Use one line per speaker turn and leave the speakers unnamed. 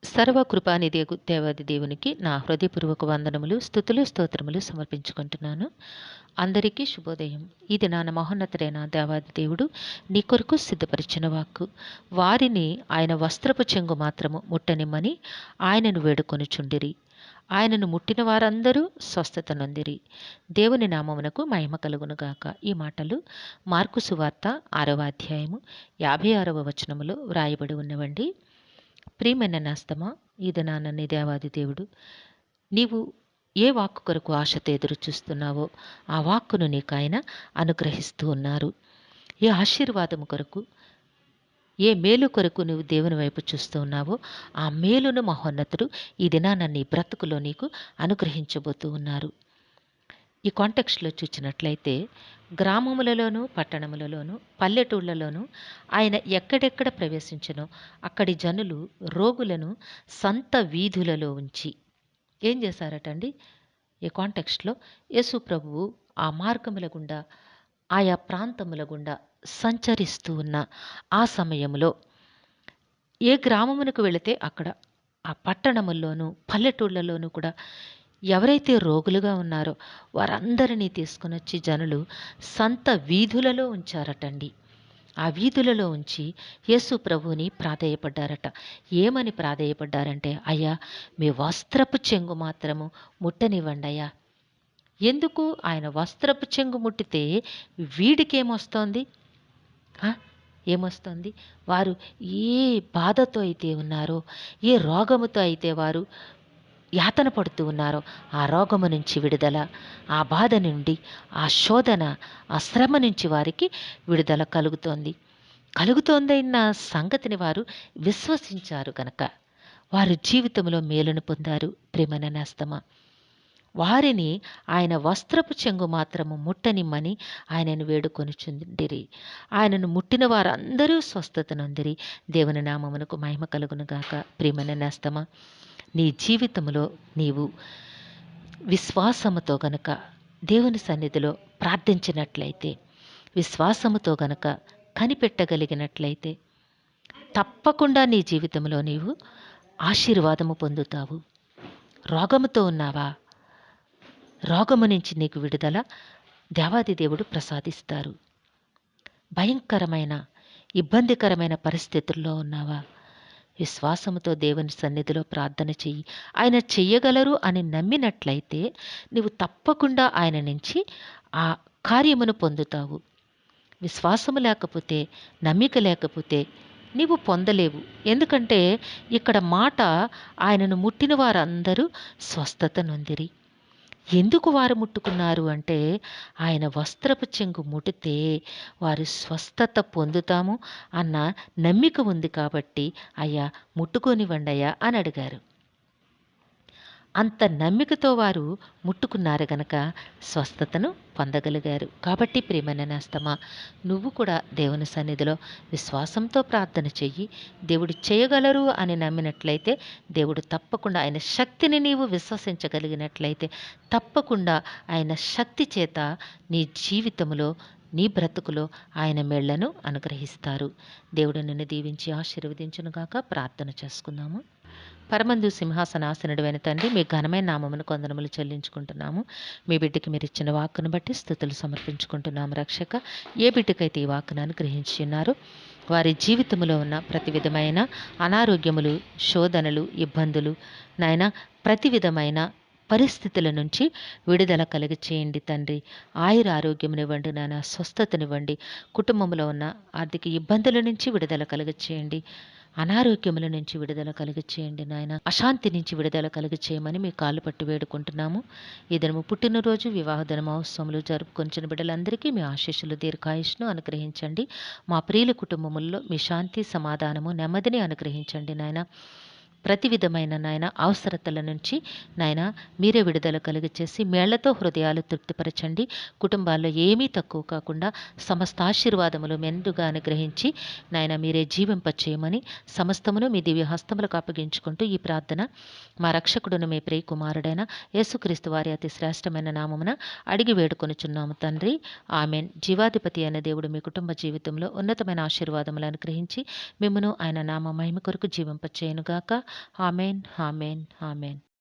సర్వకృపానిధియగు దేవాది దేవునికి నా హృదయపూర్వక వందనములు, స్తుతులు, స్తోత్రములు సమర్పించుకుంటున్నాను. అందరికీ శుభోదయం. ఇది నా మహోన్నతుడైన దేవాది దేవుడు నీ కొరకు సిద్ధపరిచిన వాక్కు. వారిని ఆయన వస్త్రపు చెంగు మాత్రము ముట్టనిమ్మని ఆయనను వేడుకొనుచుండిరి. ఆయనను ముట్టిన వారందరూ స్వస్థత నొందిరి. దేవుని నామమునకు మహిమ కలుగునుగాక. ఈ మాటలు మార్కు సువార్త 6వ అధ్యాయము 56వ వచనములో వ్రాయబడి ఉన్నవండి. ప్రియమైన నేస్తమా, ఇది నాన్నని దేవాది దేవుడు నీవు ఏ వాక్కు కొరకు ఆశతో ఎదురు చూస్తున్నావో ఆ వాక్కును నీకు ఆయన అనుగ్రహిస్తూ ఉన్నారు. ఏ ఆశీర్వాదము కొరకు, ఏ మేలు కొరకు నువ్వు దేవుని వైపు చూస్తూ ఉన్నావో ఆ మేలును మహోన్నతుడు ఈ దినాన నీ బ్రతుకులో నీకు అనుగ్రహించబోతూ ఉన్నారు. ఈ కాంటెక్స్ట్లో చూచినట్లయితే గ్రామములలోనూ, పట్టణములలోనూ, పల్లెటూళ్ళలోనూ ఆయన ఎక్కడెక్కడ ప్రవేశించనో అక్కడి జనులు రోగులను సంత వీధులలో ఉంచి ఏం చేశారటండి? ఈ కాంటెక్స్ట్లో యేసు ప్రభువు ఆ మార్గముల గుండా, ఆయా ప్రాంతముల గుండా సంచరిస్తూ ఉన్న ఆ సమయంలో ఏ గ్రామమునకు వెళితే అక్కడ, ఆ పట్టణముల్లోనూ పల్లెటూళ్ళలోనూ కూడా ఎవరైతే రోగులుగా ఉన్నారో వారందరినీ తీసుకుని వచ్చి జనులు సంత వీధులలో ఉంచారటండి. ఆ వీధులలో ఉంచి యేసు ప్రభువుని ప్రాధేయపడ్డారట. ఏమని ప్రాధేయపడ్డారంటే, అయ్యా మీ వస్త్రపు చెంగు మాత్రము ముట్టనివ్వండి అయ్యా. ఎందుకు? ఆయన వస్త్రపు చెంగు ముట్టితే వీడికేమొస్తోంది? ఏమొస్తుంది? వారు ఏ బాధతో అయితే ఉన్నారో, ఏ రోగముతో అయితే వారు యాతన పడుతూ ఉన్నారో ఆ రోగము నుంచి విడుదల, ఆ బాధ నుండి, ఆ శోధన, ఆ శ్రమ నుంచి వారికి విడుదల కలుగుతోందన్న సంగతిని వారు విశ్వసించారు కనుక వారు జీవితంలో మేలును పొందారు. ప్రేమన నేస్తమా, వారిని ఆయన వస్త్రపు చెంగు మాత్రము ముట్టనిమ్మని ఆయనను వేడుకొనుచుండిరి. ఆయనను ముట్టిన వారందరూ స్వస్థత నొందిరి. దేవుని నామమునకు మహిమ కలుగునుగాక. ప్రేమన నేస్తమా, నీ జీవితంలో నీవు విశ్వాసముతో గనక దేవుని సన్నిధిలో ప్రార్థించినట్లయితే, విశ్వాసముతో గనక కనిపెట్టగలిగినట్లయితే తప్పకుండా నీ జీవితంలో నీవు ఆశీర్వాదము పొందుతావు. రోగముతో ఉన్నావా? రోగము నుంచి నీకు విడుదల దేవాది దేవుడు ప్రసాదిస్తారు. భయంకరమైన, ఇబ్బందికరమైన పరిస్థితుల్లో ఉన్నావా? విశ్వాసముతో దేవుని సన్నిధిలో ప్రార్థన చెయ్యి. ఆయన చెయ్యగలరు అని నమ్మినట్లయితే నీవు తప్పకుండా ఆయన నుంచి ఆ కార్యమును పొందుతావు. విశ్వాసము లేకపోతే, నమ్మిక లేకపోతే నీవు పొందలేవు. ఎందుకంటే ఇక్కడ మాట ఆయనను ముట్టిన వారందరూ స్వస్థత నొందిరి. ఎందుకు వారు ముట్టుకున్నారు అంటే, ఆయన వస్త్రపు చెంగు ముట్టితే వారు స్వస్థత పొందుతాము అన్న నమ్మిక ఉంది కాబట్టి అయ్యా ముట్టుకోనివ్వండి అయ్యా అని అడిగారు. అంత నమ్మికతో వారు ముట్టుకున్నారు గనక స్వస్థతను పొందగలిగారు. కాబట్టి ప్రియమైన నేస్తమా, నువ్వు కూడా దేవుని సన్నిధిలో విశ్వాసంతో ప్రార్థన చెయ్యి. దేవుడు చేయగలరు అని నమ్మినట్లయితే దేవుడు తప్పకుండా, ఆయన శక్తిని నీవు విశ్వసించగలిగినట్లయితే తప్పకుండా ఆయన శక్తి చేత నీ జీవితంలో, నీ బ్రతుకులో ఆయన మేళ్లను అనుగ్రహిస్తారు. దేవుడు నిన్ను దీవించి ఆశీర్వదించునుగాక. ప్రార్థన చేసుకుందాము. పరమందు సింహాసనాసనుడైన తండ్రి, మీ ఘనమైన నామమును వందనములు చెల్లించుకుంటున్నాము. మీ బిడ్డకి మీరు ఇచ్చిన వాక్కును బట్టి స్తుతులు సమర్పించుకుంటున్నాము. రక్షక, ఏ బిడ్డకైతే ఈ వాక్కును అనుగ్రహించి ఉన్నారో వారి జీవితంలో ఉన్న ప్రతి విధమైన అనారోగ్యములు, శోధనలు, ఇబ్బందులు, నాయన ప్రతి విధమైన పరిస్థితుల నుంచి విడుదల కలిగి చేయండి తండ్రి. ఆయుర ఆరోగ్యమునివ్వండి నాయన, స్వస్థతనివ్వండి. కుటుంబంలో ఉన్న ఆర్థిక ఇబ్బందుల నుంచి విడుదల కలిగి చేయండి. అనారోగ్యముల నుంచి విడుదల కలిగి చేయండి నాయన. అశాంతి నుంచి విడుదల కలిగి చేయమని మీ కాళ్ళు పట్టి వేడుకుంటున్నాము. ఈ దినము పుట్టినరోజు, వివాహ దిన మహోత్సవములు జరుపుకొంచిన బిడ్డలందరికీ మీ ఆశీస్సులు, దీర్ఘాయుష్ను అనుగ్రహించండి. మా ప్రియుల కుటుంబముల్లో మీ శాంతి, సమాధానము, నెమ్మదిని అనుగ్రహించండి నాయన. ప్రతి విధమైన నాయన అవసరతల నుంచి నాయన మీరే విడుదల కలిగచేసి మేళ్లతో హృదయాలు తృప్తిపరచండి. కుటుంబాల్లో ఏమీ తక్కువ కాకుండా సమస్త ఆశీర్వాదములు మెండుగా అనుగ్రహించి నాయన మీరే జీవింపచేయమని సమస్తమును మీ దివ్య హస్తములకు అప్పగించుకుంటూ ఈ ప్రార్థన మా రక్షకుడును మీ ప్రియ కుమారుడైన యేసుక్రీస్తు వారి అతి శ్రేష్టమైన నామమున అడిగి వేడుకొనుచున్నాము తండ్రి. ఆమెన్. జీవాధిపతి అయిన దేవుడు మీ కుటుంబ జీవితంలో ఉన్నతమైన ఆశీర్వాదములు అనుగ్రహించి మిమ్మును ఆయన నామ మహిమ కొరకు జీవింపచేయునుగాక. ఆమెన్. ఆమెన్. ఆమెన్.